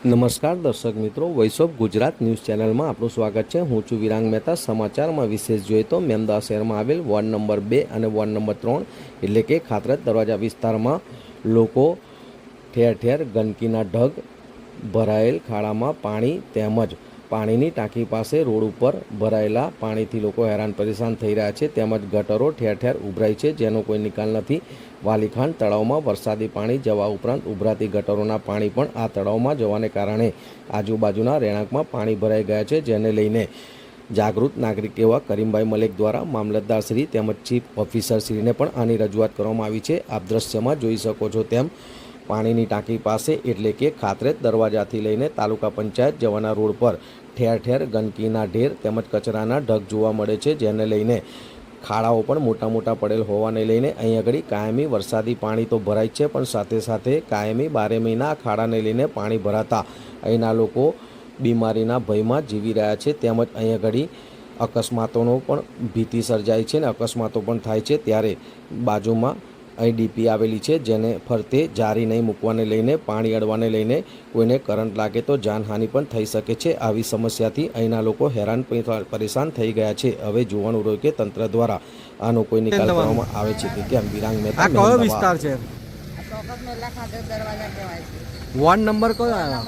નમસ્કાર દર્શક મિત્રો, વોઇસ ઓફ ગુજરાત ન્યૂઝ ચેનલમાં આપનું સ્વાગત છે। હું છું વિરાંગ મહેતા। સમાચારમાં વિશેષ જોઈએ તો મેમદાવાદ શહેરમાં આવેલ વોર્ડ નંબર 2 અને વોર્ડ નંબર 3 એટલે કે ખાતરજ દરવાજા વિસ્તારમાં લોકો ઠેર ઠેર ગંદકીના ઢગ ભરાયેલ ખાડામાં પાણી તેમજ પાણીની ટાંકી પાસે રોડ ઉપર ભરાયેલા પાણીથી લોકો હેરાન પરેશાન થઈ રહ્યા છે તેમજ ગટરો ઠેર ઠેર ઉભરાઈ છે જેનો કોઈ નિકાલ નથી। વાલીખાન તળાવમાં વરસાદી પાણી જવા ઉપરાંત ઉભરાતી ગટરોના પાણી પણ આ તળાવમાં જવાને કારણે આજુબાજુના રહેણાંકમાં પાણી ભરાઈ ગયા છે, જેને લઈને જાગૃત નાગરિક એવા કરીમભાઈ મલેક દ્વારા મામલતદારશ્રી તેમજ ચીફ ઓફિસરશ્રીને પણ આની રજૂઆત કરવામાં આવી છે। આપ દ્રશ્યમાં જોઈ શકો છો તેમ પાણીની ટાંકી પાસે એટલે કે ખાતરજ દરવાજાથી લઈને તાલુકા પંચાયત જવાના રોડ પર ઠેર ઠેર ગંદકીના ઢેર તેમજ કચરાના ઢગ જોવા મળે છે, જેને લઈને ખાડાઓ પણ મોટા મોટા પડેલ હોવાને લઈને અહીં આગળ કાયમી વરસાદી પાણી તો ભરાય છે, પણ સાથે સાથે કાયમી 12 મહિના ખાડાને લઈને પાણી ભરાતા અહીંના લોકો બીમારીના ભયમાં જીવી રહ્યા છે તેમજ અહીં આગળ અકસ્માતોનો પણ ભીતિ સર્જાય છે અને અકસ્માતો પણ થાય છે। ત્યારે બાજુમાં અહીં ડીપી આવેલી છે, જેને ફરતે જારી નહીં મૂકવાને લઈને પાણી અડવાને લઈને કોઈને કરંટ લાગે તો જાનહાનિ પણ થઈ શકે છે। આવી સમસ્યાથી અહીંના લોકો હેરાન પરેશાન થઈ ગયા છે। હવે જોવાનું રહ્યું કે તંત્ર દ્વારા આનો કોઈ નિકાલ કરવામાં આવે છે કે કેમ। વિરાંગ મહેતા, આ કયો વિસ્તાર છે? વોર્ડ નંબર કયો આવ્યો?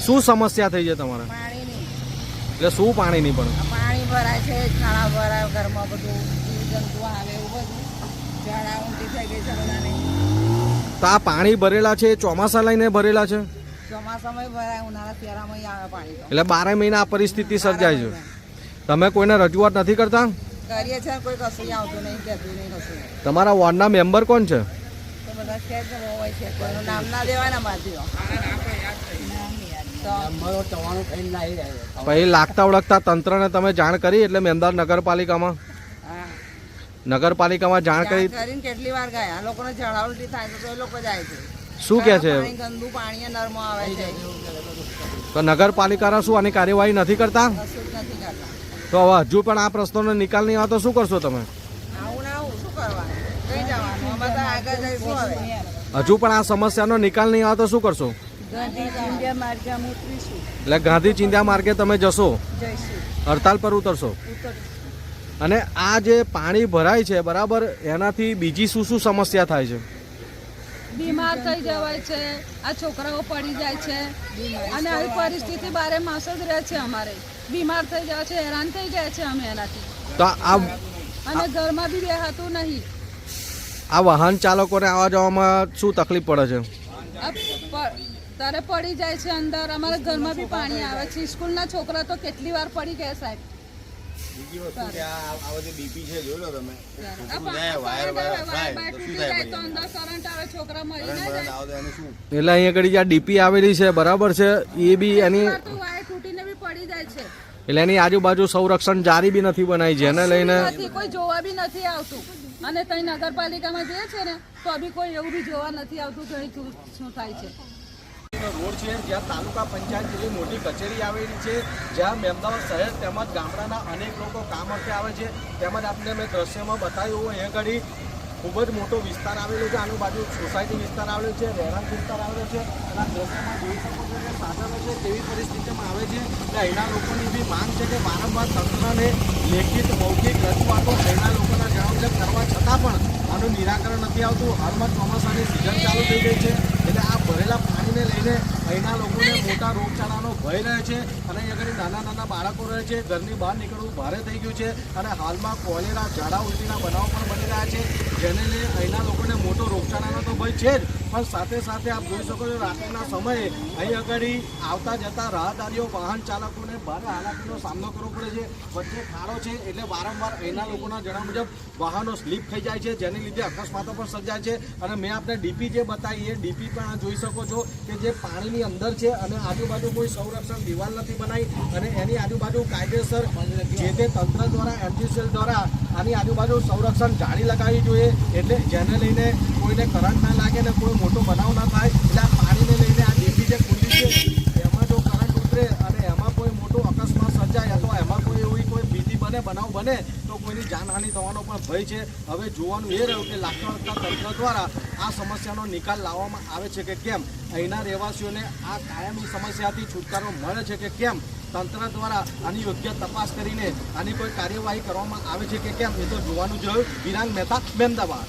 શું સમસ્યા થઈ છે તમારે? એટલે શું પાણી નહીં પણ પાણી ભરાય છે, ખાડા ભરાય, ઘરમાં બધું જીવજંતુ આવે એવું બધું ઝાડા ઉલટી થઈ ગઈ છે બધાને। તો આ પાણી ભરેલા છે ચોમાસા લઈને ભરેલા છે? ચોમાસામાં ભરાય, ઉનાળા શિયાળામાં આવે પાણી તો। એટલે 12 મહિના આ પરિસ્થિતિ સર્જાય છે। તમે કોઈને રજૂઆત નથી કરતા? કરીએ છે, કોઈ કશું આવતું નહીં, કહેતું નહીં કશું। તમારા વોર્ડના મેમ્બર કોણ છે? તો બધા છે જ હોય છે, કોઈનું નામ ના દેવાય ને બાજુ પછી લાગતા ઓળખતા તંત્રને તમે જાણ કરી? એટલે મેમદાવાદ નગરપાલિકામાં જાણ કરી? કરીને કેટલી વાર ગયા, આ લોકોને ઝાડા ઉલટી થાય તો એ લોકો જાય છે। શું કહે છે? ગંદુ પાણી નરમો આવે છે, તો નગરપાલિકાના શું આની કાર્યવાહી નથી કરતા? કશું જ નથી કરતા। તો હવે હજુ પણ આ પ્રશ્નોનો નિકાલ નહીં આવે તો શું કરશો તમે? આવું ના આવું શું કરવાનું, કઈ જવાનું, અમે તો આગળ જઈશું હવે। હજુ પણ આ સમસ્યાનો નિકાલ નહીં આવે તો શું કરશો? ગાંધી ચિંધ્યા માર્ગે અમે ઉતરીશું, એટલે ગાંધી ચિંધ્યા માર્ગે તમે જશો, જઈશું, હડતાલ પર ઉતરશો? અને આ જે પાણી ભરાય છે બરાબર, એનાથી બીજી શું શું સમસ્યા થાય છે? બીમાર થઈ જવાય છે, આ છોકરાઓ પડી જાય છે અને આવી પરિસ્થિતિ 12 માસ જ રહે છે। અમારે બીમાર થઈ જાય છે, હેરાન થઈ ગયા છે અમે એનાથી। તો આ અને ઘરમાં બી બેહાતું નહીં। આ વાહન ચાલકોને આવવા જવામાં શું તકલીફ પડે છે? તારે પડી જાય છે અંદર, અમારા ઘરમાં બી પાણી આવે છે। સ્કૂલના છોકરા તો કેટલી વાર પડી ગયા સાહેબ। એટલે અહીંયા આગળ જ્યાં ડીપી આવેલી છે બરાબર છે, એ બી એની તૂટીને બી પડી જાય છે। એટલે એની આજુબાજુ સંરક્ષણ જારી બી નથી બનાવી, જેને લઈને કોઈ જોવા બી નથી આવતું। અને તઈ નગરપાલિકામાં જે છે ને તો બી કોઈ એવું બી જોવા નથી આવતું કે શું થાય છે। રોડ છે જ્યાં તાલુકા પંચાયત જેવી મોટી કચેરી આવેલી છે, જ્યાં મેમદાવાદ શહેર તેમજ ગામડાના અનેક લોકો કામ અર્થે આવે છે। તેમજ આપને મેં દ્રશ્યમાં બતાવ્યું હોય એ ઘડી ખૂબ જ મોટો વિસ્તાર આવેલો છે, આજુબાજુ સોસાયટી વિસ્તાર આવેલો છે, રહેણાંક વિસ્તાર આવેલો છે અને આ દ્રશ્યમાં જોઈ શકો છો કે સાધનો છે તેવી પરિસ્થિતિમાં આવે છે। એટલે અહીંના લોકોની બી માંગ છે કે વારંવાર તંત્રને લેખિત મૌખિક રજૂઆતો અહીંના લોકોના જણાવ કરવા છતાં પણ આનું નિરાકરણ નથી આવતું। હાલમાં ચોમાસાની સિઝન ચાલુ થઈ ગઈ છે, એટલે આ ભરેલા પાણીને લઈને અહીંના લોકોને મોટા રોગચાળાનો ભય રહે છે અને અહીંયા આગળ નાના નાના બાળકો રહે છે, ઘરની બહાર નીકળવું ભારે થઈ ગયું છે અને હાલમાં કોલેરા, ઝાડા ઉલટીના બનાવો પણ બની રહ્યા છે, જેને લઈને અહીંના લોકોને મોટો રોગચાળાનો તો ભય છે જ, પણ સાથે સાથે આપ જોઈ શકો છો રાત્રિના સમયે અહીં આગળ આવતા જતા રાહદારીઓ, વાહન ચાલકોને ભારે હાલાકીનો સામનો કરવો પડે છે। વચ્ચે ખાડો છે એટલે વારંવાર અહીંના લોકોના જણાવ્યા મુજબ વાહનો સ્લીપ થઈ જાય છે, જેની લીધે અકસ્માતો પણ સર્જાય છે। અને મેં આપને ડીપી જે બતાવી એ ડીપી પણ જોઈ શકો છો કે જે પાણીની અંદર છે અને આજુબાજુ કોઈ સંરક્ષણ દિવાલ નથી બનાવી અને એની આજુબાજુ કાયદેસર જે તે તંત્ર દ્વારા, એમજીસીએલ દ્વારા આની આજુબાજુ સંરક્ષણ જાળી લગાવવી જોઈએ, એટલે જેને લઈને કોઈને કરંટ ના લાગે ને કોઈ મોટો બનાવ ના થાય। એટલે આ પાણીને લઈને આ ડીપી જે ખુલ્લી છે એમાં જો કરંટ ઉતરે અને એમાં કોઈ મોટો અકસ્માત સર્જાય અથવા એમાં કોઈ એવી કોઈ ભીતિ બને બનાવ બને તો કોઈની જાનહાનિ થવાનો પણ ભય છે. હવે જોવાનું એ રહ્યું કે લાગતા તંત્ર દ્વારા આ સમસ્યાનો નિકાલ લાવવામાં આવે છે કે કેમ, અહીંના રહેવાસીઓને આ કાયમી સમસ્યાથી છુટકારો મળે છે કે કેમ, તંત્ર દ્વારા આની યોગ્ય તપાસ કરીને આની કોઈ કાર્યવાહી કરવામાં આવે છે કે કેમ, એ તો જોવાનું જ રહ્યું. વિરાંગ મહેતા, મહેમદાવાદ.